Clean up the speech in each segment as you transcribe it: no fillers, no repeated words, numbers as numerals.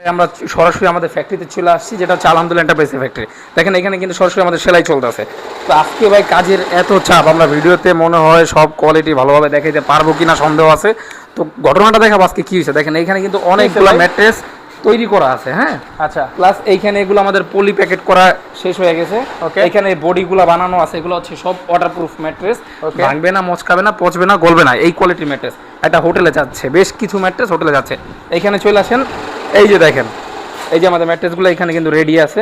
আমরা সরাসরি আমাদের ফ্যাক্টরিতে চলে আসছি, যেটা হচ্ছে আলহামদুলিল্লাহ এন্টারপ্রাইজ ফ্যাক্টরি। দেখেন এখানে কিন্তু সরাসরি আমাদের সেলাই চলতেছে। তো আজকে ভাই কাজের এত চাপ, আমরা ভিডিওতে মনে হয় সব কোয়ালিটি ভালোভাবে দেখাইতে পারবো কিনা সন্দেহ আছে। তো ঘটনাটা দেখাবো আজকে কি হয়েছে। দেখেন এখানে কিন্তু অনেকগুলো ম্যাট্রেস তৈরি করা আছে। হ্যাঁ, আচ্ছা। প্লাস এইখানে এগুলো আমাদের পলি প্যাকেট করা শেষ হয়ে গেছে। ওকে, এখানে বডিগুলো বানানো আছে, এগুলো হচ্ছে সব ওয়াটারপ্রুফ ম্যাট্রেস, ভাঙবে না, মচকাবে না, পচবে না, গলবে না, এই কোয়ালিটির ম্যাট্রেস। একটা হোটেলে যাচ্ছে, বেশ কিছু ম্যাট্রেস হোটেলে যাচ্ছে। এখানে চলে আসেন, এই যে দেখেন, এই যে আমাদের ম্যাট্রেসগুলো এখানে কিন্তু রেডি আছে,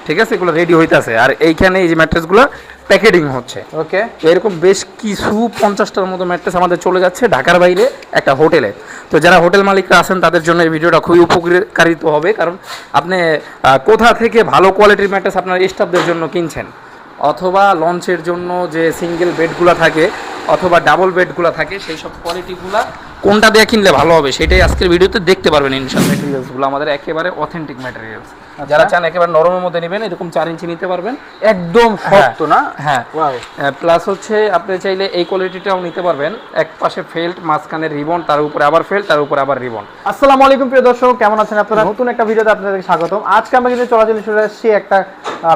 ঠিক আছে, এগুলো রেডি হইতেছে। আর এইখানে এই যে ম্যাট্রেসগুলো প্যাকেটিং হচ্ছে। ওকে, তো এরকম বেশ কিছু 50টার মতো ম্যাট্রেস আমাদের চলে যাচ্ছে ঢাকার বাইরে একটা হোটেলে। তো যারা হোটেল মালিকরা আছেন তাদের জন্য এই ভিডিওটা খুবই উপকারিত হবে, কারণ আপনি কোথা থেকে ভালো কোয়ালিটির ম্যাট্রেস আপনার স্টাফদের জন্য কিনছেন, অথবা লঞ্চের জন্য যে সিঙ্গেল বেডগুলো থাকে অথবা ডাবল বেডগুলো থাকে, সেই সব কোয়ালিটিগুলো কোনটা দিয়ে কিনলে ভালো হবে সেটাই আজকের ভিডিওতে দেখতে পারবেন। ইনশাআল্লাহ ম্যাটেরিয়ালসগুলো আমাদের একেবারে অথেন্টিক ম্যাটেরিয়ালস। যারা চান একেবারে নরমের মধ্যে নেবেন, এরকম 4 ইঞ্চি নিতে পারবেন, একদম শক্ত না। হ্যাঁ, প্লাস হচ্ছে আপনি চাইলে এই কোয়ালিটিটাও নিতে পারবেন, এক পাশে ফেল্ট, মাঝখানে রিবন, তার উপরে আবার ফেল্ট, তার উপরে আবার রিবন। আসসালামু আলাইকুম প্রিয় দর্শক, কেমন আছেন আপনারা? নতুন একটা ভিডিওতে আপনাদেরকে স্বাগতম। আজকে আমরা কিন্তু চলে আসছি একটা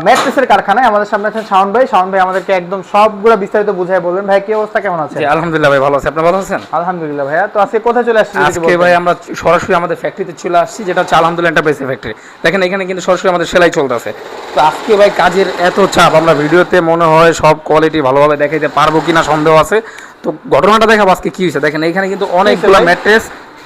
ম্যাট্রেসের কারখানায়। আমাদের সামনে আছেন শাওন ভাই। শাওন ভাই আমাদেরকে একদম সবগুলো বিস্তারিত বুঝাই বলবেন। ভাই কি অবস্থা, কেমন আছেন? জি আলহামদুলিল্লাহ ভাই, ভালো আছি। আপনি ভালো আছেন? আলহামদুলিল্লাহ ভাইয়া। তো আজকে কোথায় চলে আসছি? আজকে ভাই আমরা সরাসরি আমাদের ফ্যাক্টরিতে চলে আসছি, যেটা হচ্ছে আলহামদুলিল্লাহ এন্টারপ্রাইজ ফ্যাক্টরি। দেখেন এখানে কিন্তু সরাসরি আমাদের সেলাই চলতেছে। তো আজকে ভাই কাজের এত চাপ, আমরা ভিডিওতে মনে হয় সব কোয়ালিটি ভালোভাবে দেখাইতে পারবো কিনা সন্দেহ আছে। তো ঘটনাটা দেখাবো আজকে কি হয়েছে। দেখেন এখানে কিন্তু অনেকগুলো ম্যাট্রেস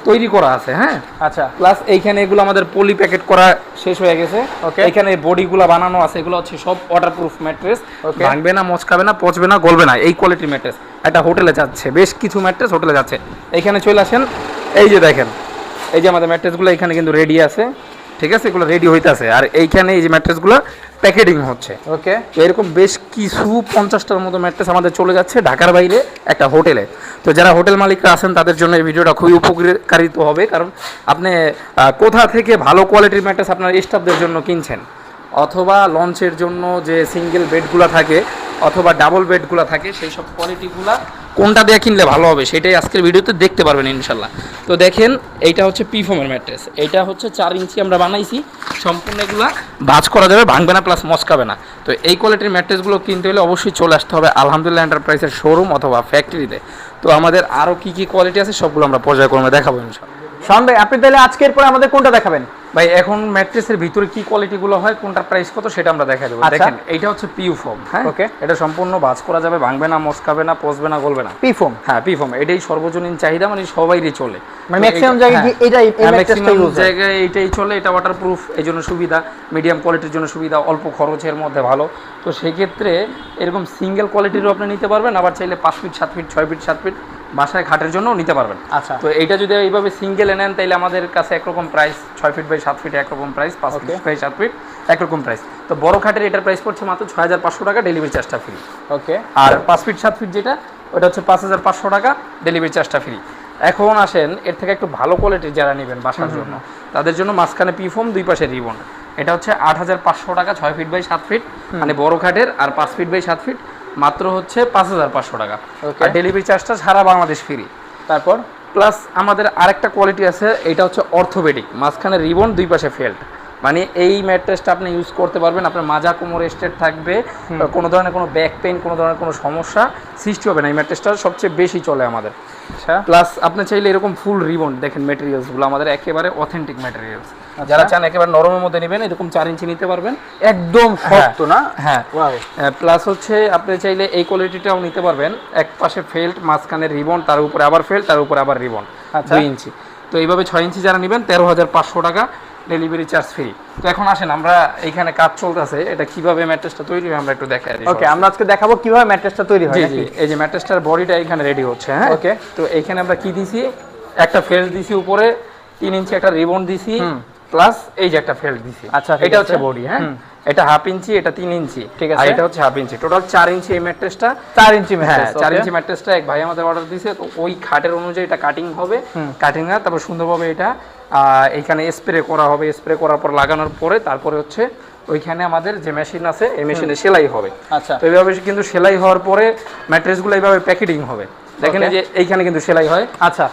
তৈরি করা আছে। হ্যাঁ, আচ্ছা। প্লাস এইখানে এগুলো আমাদের পলি প্যাকেট করা শেষ হয়ে গেছে। ওকে, এখানে বডিগুলো বানানো আছে, এগুলো হচ্ছে সব ওয়াটারপ্রুফ ম্যাট্রেস, ভাঙবে না, মচকাবে না, পচবে না, গলবে না, এই কোয়ালিটির ম্যাট্রেস। একটা হোটেলে যাচ্ছে, বেশ কিছু ম্যাট্রেস হোটেলে যাচ্ছে। এখানে চলে আসেন, এই যে দেখেন, এই যে আমাদের ম্যাট্রেসগুলো এখানে কিন্তু রেডি আছে, ঠিক আছে, এগুলো রেডি হইতাছে। আর এইখানে এই যে ম্যাট্রেসগুলো প্যাকেটিং হচ্ছে। ওকে, তো এরকম বেশ কিছু 50টার মতো ম্যাট্রেস আমাদের চলে যাচ্ছে ঢাকার বাইরে একটা হোটেলে। তো যারা হোটেল মালিকরা আছেন তাদের জন্য এই ভিডিওটা খুবই উপকারিত হবে, কারণ আপনি কোথা থেকে ভালো কোয়ালিটির ম্যাট্রেস আপনার স্টাফদের জন্য কিনছেন, অথবা লঞ্চের জন্য যে সিঙ্গেল বেডগুলো থাকে অথবা ডাবল বেডগুলো থাকে, সেই সব কোয়ালিটিগুলো কোনটা দিয়ে কিনলে ভালো হবে সেটাই আজকের ভিডিওতে দেখতে পারবেন ইনশাল্লাহ। তো দেখেন এইটা হচ্ছে পিফোমের ম্যাট্রেস, এইটা হচ্ছে 4 ইঞ্চি আমরা বানাইছি, সম্পূর্ণ এগুলা ভাঁজ করা যাবে, ভাঙবে না, প্লাস মচকাবে না। তো এই কোয়ালিটির ম্যাট্রেসগুলো কিনতে হলে অবশ্যই চলে আসতে হবে আলহামদুলিল্লাহ এন্টারপ্রাইজের শোরুম অথবা ফ্যাক্টরিতে। তো আমাদের আরও কী কী কোয়ালিটি আছে সবগুলো আমরা পর্যায়ক্রমে দেখাবো ইনশাল্লাহ। শাওন ভাই, আপনি তাহলে আজকের পরে আমাদের কোনটা দেখাবেন? ভাই এখন ম্যাট্রেসের ভিতরে কি কোয়ালিটিগুলো হয়, কোনটার প্রাইস কত, সেটা আমরা দেখা দেবো। দেখেন এইটা হচ্ছে পিউ ফোম। হ্যাঁ, ওকে, এটা সম্পূর্ণ ভাঁজ করা যাবে, ভাঙবে না, মচকাবে না, পচবে না, গলবে না। পি ফোম, হ্যাঁ পি ফোম, এটাই সর্বজনীন চাহিদা, মানে সবাইরই চলে, মানে ম্যাক্সিমাম জায়গায় এটাই, এই ম্যাট্রেসটা ইউজ হয়, জায়গায় এইটাই চলে। এটা ওয়াটারপ্রুফ, এই জন্য সুবিধা, মিডিয়াম কোয়ালিটির জন্য সুবিধা, অল্প খরচের মধ্যে ভালো। তো সেক্ষেত্রে এরকম সিঙ্গেল কোয়ালিটিরও আপনি নিতে পারবেন, আবার চাইলে 5 ফিট 7 ফিট 6 ফিট 7 ফিট বাসায় খাটের জন্য নিতে পারবেন। আচ্ছা, তো এইটা যদি এইভাবে সিঙ্গেল নেন তাইলে আমাদের কাছে একরকম প্রাইস, 6 ফিট বাই 7 ফিট একরকম প্রাইস, 5 ফিট বাই 7 ফিট একরকম প্রাইস। তো বড় খাটের এটার প্রাইস পড়ছে মাত্র 6500 টাকা, ডেলিভারি চার্জটা ফ্রি। ওকে, আর 5 ফিট 7 ফিট যেটা, ওটা হচ্ছে 5500 টাকা, ডেলিভারি চার্জটা ফ্রি। এখন আসেন এর থেকে একটু ভালো কোয়ালিটির যারা নেবেন বাসার জন্য, তাদের জন্য মাঝখানে পিফোম, দুই পাশে রিবন, এটা হচ্ছে 8500 টাকা, 6 ফিট বাই 7 ফিট মানে বড় খাটের, আর 5 ফিট বাই 7 ফিট মাত্র হচ্ছে 5500 টাকা। আর ডেলিভারি চার্জটা সারা বাংলাদেশ ফ্রি। তারপর প্লাস আমাদের আরেকটা কোয়ালিটি আছে, এটা হচ্ছে অর্থোপেডিক, মাঝখানে রিবন, দুই পাশে ফেল্ট, মানে এই ম্যাট্রেসটা আপনি ইউজ করতে পারবেন, আপনার মাজা কোমর স্ট্রেট থাকবে, কোনো ধরনের কোনো ব্যাক পেইন, কোনো ধরনের কোনো সমস্যা সৃষ্টি হবে না। এই ম্যাট্রেসটা সবচেয়ে বেশি চলে আমাদের। আচ্ছা, প্লাস আপনি চাইলে এরকম ফুল রিবন, দেখেন ম্যাটেরিয়ালসগুলো আমাদের একেবারে অথেন্টিক ম্যাটেরিয়ালস। যারা চান একেবারে নরমের মধ্যে নেবেন, এরকম 4 ইঞ্চি নিতে পারবেন, একদম শক্ত না। হ্যাঁ, প্লাস হচ্ছে আপনি চাইলে এই কোয়ালিটিটাও নিতে পারবেন, এক পাশে ফেল্ট, মাঝখানে রিবন, তার উপরে আবার ফেল্ট, তার উপরে আবার রিবন, 2 ইঞ্চি। তো এইভাবে 6 ইঞ্চি যারা নেবেন 13500 টাকা, ডেলিভারি চার্জ ফ্রি। তো এখন আসেন আমরা এইখানে কাজ চলতেছে, এটা কিভাবে ম্যাট্রেসটা তৈরি হয় আমরা একটু দেখাই দিই। ওকে, আমরা আজকে দেখাবো কিভাবে ম্যাট্রেসটা তৈরি হয়। জি, এই যে ম্যাট্রেসটার বডিটা এখানে রেডি হচ্ছে। হ্যাঁ, ওকে, তো এইখানে আমরা কি দিছি, একটা ফেল্ট দিছি উপরে, 3 ইঞ্চি একটা রিবন দিছি, প্লাস এই যে একটা ফেল্ট দিছি। আচ্ছা, এটা হচ্ছে বডি। হ্যাঁ, এটা 1/2 ইঞ্চি, এটা 3 ইঞ্চি, ঠিক আছে, আর এটা হচ্ছে 1/2 ইঞ্চি, টোটাল 4 ইঞ্চি এই ম্যাট্রেসটা। 4 ইঞ্চি ম্যাট্রেস, 4 ইঞ্চি ম্যাট্রেসটা এক ভাই আমাদের অর্ডার দিয়েছে। তো ওই খাটের অনুযায়ী এটা কাটিং হবে, কাটিং না, তারপর সুন্দরভাবে এটা এইখানে স্প্রে করা হবে, স্প্রে করার পর লাগানোর পরে তারপরে হচ্ছে ওইখানে আমাদের যে মেশিন আছে এই মেশিনে সেলাই হবে। আচ্ছা, তো এইভাবে কিন্তু সেলাই হওয়ার পরে ম্যাট্রেসগুলো এইভাবে প্যাকেটিং হবে। দেখেন এই যে এইখানে কিন্তু সেলাই হয়। আচ্ছা,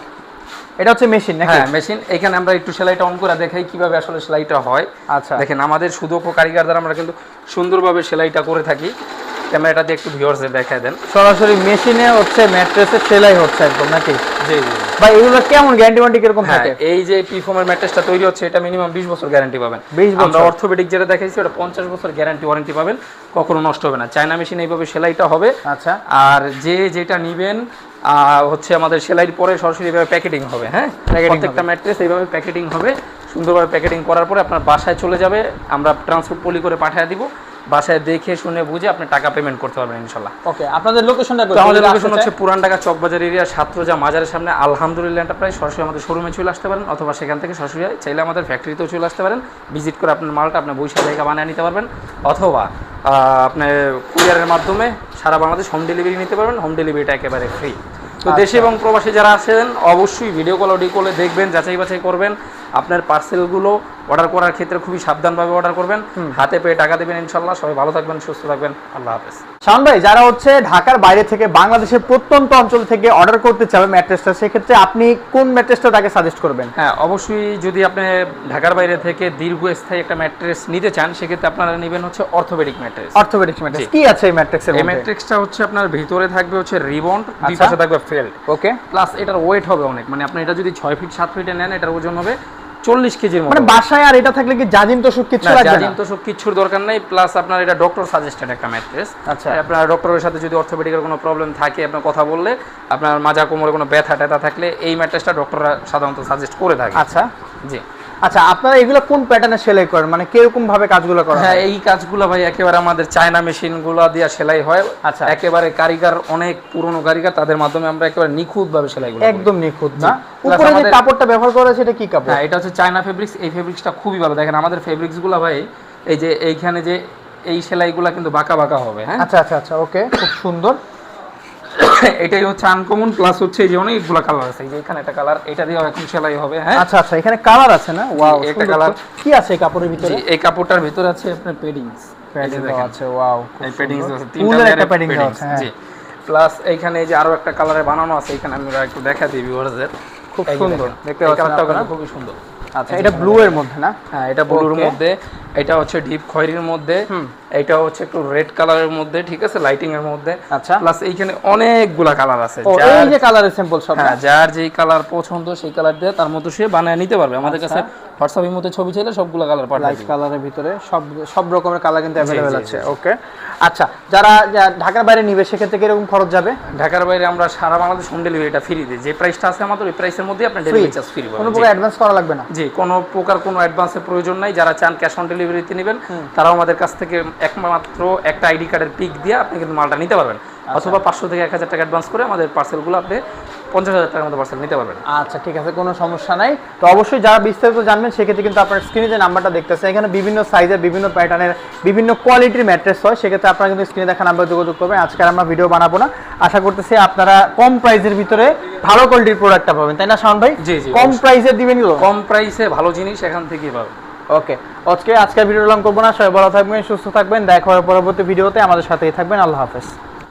এটা হচ্ছে মেশিন নাকি? হ্যাঁ মেশিন। এখানে আমরা একটু সেলাইটা অন করে দেখাই কিভাবে আসলে সেলাইটা হয়। আচ্ছা দেখেন আমাদের সুদক্ষ কারিগর দ্বারা আমরা কিন্তু সুন্দরভাবে সেলাইটা করে থাকি। ক্যামেরাটা দিয়ে একটু ভিউয়ার্সদের দেখায় দেন। সরাসরি মেশিনে হচ্ছে ম্যাট্রেসের সেলাই হচ্ছে একদম নাকি? জি জি ভাই এগুলো কেমন গ্যারান্টি ওয়ারেন্টি কিরকম হ্যাঁ, থাকে? এই যে পিফর্মের ম্যাট্রেসটা তৈরি হচ্ছে এটা মিনিমাম 20 বছর গ্যারান্টি পাবেন। 20 বছর? আমরা অর্থোপেডিক যেটা দেখাইছি ওটা 50 বছর গ্যারান্টি ওয়ারেন্টি পাবেন, কখনো নষ্ট হবে না। চায়না মেশিন এইভাবে সেলাইটা হবে। আচ্ছা আর যেটা নিবেন হচ্ছে আমাদের সেলাইয়ের পরে সরাসরি এইভাবে প্যাকেটিং হবে। হ্যাঁ প্রত্যেকটা ম্যাট্রেস এইভাবে প্যাকেটিং হবে, সুন্দরভাবে প্যাকেটিং করার পরে আপনার বাসায় চলে যাবে, আমরা ট্রান্সপোর্ট পলি করে পাঠিয়ে দিব। বাসায় দেখে শুনে বুঝে আপনি টাকা পেমেন্ট করতে পারবেন ইনশাল্লাহ। ওকে, আপনাদের লোকেশনটা তো আমাদের লোকেশন হচ্ছে পুরান ঢাকা চকবাজার এরিয়া সাতরোজা মাজারের সামনে আলহামদুলিল্লাহ এন্টারপ্রাইজ। সরাসরি আমাদের শোরুমে চলে আসতে পারেন, অথবা সেখান থেকে সরাসরি চাইলে আমাদের ফ্যাক্টরিতেও চলে আসতে পারেন। ভিজিট করে আপনার মালটা আপনার বৈশাখ জায়গা বানিয়ে নিতে পারবেন, অথবা আপনি কুরিয়ারের মাধ্যমে সারা বাংলাদেশ হোম ডেলিভারি নিতে পারবেন। হোম ডেলিভারিটা একেবারে ফ্রি। তো দেশে এবং প্রবাসী যারা আছেন অবশ্যই ভিডিও কল অডিও কলে দেখবেন, যাচাই বাছাই করবেন। আপনার পার্সেলগুলো অর্ডার করার ক্ষেত্রে খুবই সাবধানভাবে অর্ডার করবেন, হাতে পেয়ে টাকা দেবেন ইনশাল্লাহ। সবাই ভালো থাকবেন, সুস্থ থাকবেন, আল্লাহ হাফেজ। শাওন ভাই, যারা হচ্ছে ঢাকার বাইরে থেকে বাংলাদেশের প্রত্যন্ত অঞ্চল থেকে অর্ডার করতে চাবে ম্যাট্রেসটা, সেক্ষেত্রে আপনি কোন ম্যাট্রেসটা তাকে সাজেস্ট করবেন? হ্যাঁ অবশ্যই, যদি আপনি ঢাকার বাইরে থেকে দীর্ঘস্থায়ী একটা ম্যাট্রেস নিতে চান সেক্ষেত্রে আপনারা নেবেন হচ্ছে অর্থোপেডিক ম্যাট্রেস। অর্থোপেডিক ম্যাট্রেস কি আছে এই ম্যাট্রেসের এই মধ্যে? ম্যাট্রিক্সটা হচ্ছে আপনার ভিতরে থাকবে হচ্ছে রিবন্ড, দুই আচ্ছা। পাশে থাকবে ফেল্ড। ওকে, প্লাস এটার ওয়েট হবে অনেক, মানে আপনি এটা যদি 6 ফিট 7 ফিটে নেন এটার ওজন হবে 40 কেজির মতো। মানে বাসায় আর এটা থাকলে কি জাজিম তোষক কিছু না, লাগবে না? জাজিম তো সব কিছুর দরকার নাই। প্লাস আপনার এটা ডক্টর সাজেস্টেড একটা ম্যাট্রেস। আচ্ছা। আপনার ডক্টরের সাথে যদি অর্থোপেডিকের কোনো প্রবলেম থাকে, আপনার কথা বললে আপনার মাজা কোমরে কোনো ব্যথা ট্যাথা থাকলে এই ম্যাট্রেসটা ডক্টররা সাধারণত সাজেস্ট করে থাকে। আচ্ছা জি। আচ্ছা, আপনারা এগুলো কোন প্যাটার্নে সেলাই করেন, মানে কিরকম ভাবে কাজগুলো করা হ্যাঁ হয়? এই কাজগুলো ভাই একেবারে আমাদের চায়না মেশিনগুলো দিয়ে সেলাই হয়। আচ্ছা। একেবারে কারিগর, অনেক পুরনো কারিগর, তাদের মাধ্যমে আমরা একেবারে নিখুঁতভাবে সেলাইগুলো করি। একদম নিখুঁত না? Plus উপরে যে আমাদের- কাপড়টা ব্যবহার করা আছে এটা কি কাপড়? হ্যাঁ এটা হচ্ছে চায়না ফেব্রিক্স। এই ফেব্রিক্সটা খুবই ভালো। দেখেন আমাদের ফেব্রিক্সগুলো ভাই এই যে এইখানে যে এই সেলাইগুলো কিন্তু বাঁকা বাঁকা হবে। হ্যাঁ আচ্ছা আচ্ছা আচ্ছা, ওকে, খুব সুন্দর। এটাই হচ্ছে আনকমন। প্লাস হচ্ছে এই যে অনেকগুলো কালার আছে, এই যে এখানে একটা কালার, এটা দিয়েও এখন সেলাই হবে। হ্যাঁ আচ্ছা আচ্ছা, এখানে কালার আছে না? ওয়াও, একটা কালার। কি আছে এই কাপড়ের ভিতরে? জি, এই কাপড়টার ভিতরে আছে আপনার পেডিংস। প্যাডিং আছে, ওয়াও, এই পেডিংস আছে, ফুলের একটা লেয়ারের প্যাডিং paddings, আছে। হ্যাঁ, জি। প্লাস এইখানে এই যে আরো একটা কালারে বানানো আছে, এখানে আমরা একটু দেখা দিই ভিউয়ারদের। খুব এই যে সুন্দর দেখেন, দেখতে এই পাচ্ছেন কালারটাও আপনারা? কিন্তু খুবই সুন্দর। আচ্ছা, এটা ব্লু এর মধ্যে না? হ্যাঁ এটা ব্লুর Okay. মধ্যে, এটা হচ্ছে ডিপ খয়েরির মধ্যে, এটা হচ্ছে একটু রেড কালারের মধ্যে, ঠিক আছে, লাইটিং এর মধ্যে। আচ্ছা। প্লাস এইখানে অনেকগুলা কালার আছে, ও, এই যে কালারের স্যাম্পল সব না? হ্যাঁ যার যেই কালার পছন্দ সেই কালার দিয়ে তার মতো সে বানায় নিতে পারবে। আমাদের আচ্ছা। কাছে হোয়াটসঅ্যাপের মধ্যে ছবি চাইলে সবগুলা কালার পাঠাই লাইট দিই। কালারের ভিতরে সব সব রকমের কালার কিন্তু অ্যাভেলেবেল জি, আছে। জি। ওকে, আচ্ছা, যারা ঢাকার বাইরে নিবে সেক্ষেত্রে কিরকম খরচ যাবে? ঢাকার বাইরে আমরা সারা বাংলাদেশ হোম ডেলিভারিটা ফ্রি দিই। যে প্রাইসটা আছে আমাদের ওই প্রাইসের মধ্যে আপনি ডেলিভারি চার্জ ফ্রি কোনো পাবেন। প্রকার অ্যাডভান্স করা লাগবে না? জি, কোনো প্রকার কোনো অ্যাডভান্সের প্রয়োজন নাই। যারা চান ক্যাশ অন ডেলিভারিতে নেবেন তারাও আমাদের কাছ থেকে একমাত্র একটা আইডি কার্ডের পিক দিয়ে আপনি কিন্তু মালটা নিতে পারবেন, অথবা 500 থেকে 1000 টাকা অ্যাডভান্স করে আমাদের পার্সেলগুলো আপনি 50,000 টাকার মতো পার্সেল নিতে পারবেন। আচ্ছা ঠিক আছে, কোনো সমস্যা নাই। তো অবশ্যই যারা বিস্তারিত জানবেন সেক্ষেত্রে কিন্তু আপনার স্ক্রিনে যে নাম্বারটা দেখতেছেন, এখানে বিভিন্ন সাইজের, বিভিন্ন প্যাটার্নের, বিভিন্ন কোয়ালিটির ম্যাট্রেস হয়, সেক্ষেত্রে আপনারা কিন্তু স্ক্রিনে দেখা নাম্বার যোগাযোগ করবেন। আজকে আর আমরা ভিডিও বানাবো না, আশা করতেছি আপনারা কম প্রাইসের ভিতরে ভালো কোয়ালিটির প্রোডাক্টটা পাবেন, তাই না শাওন ভাই? জি, জি, কম অবশ্যই। প্রাইসে দিবেন এগুলো? কম প্রাইসে ভালো জিনিস এখান থেকেই পাবেন। ওকে, আজকের ভিডিও লং করবো না, সবাই ভালো থাকবেন, সুস্থ থাকবেন। দেখা হবে পরবর্তী ভিডিওতে, আমাদের সাথেই থাকবেন। আল্লাহ হাফেজ।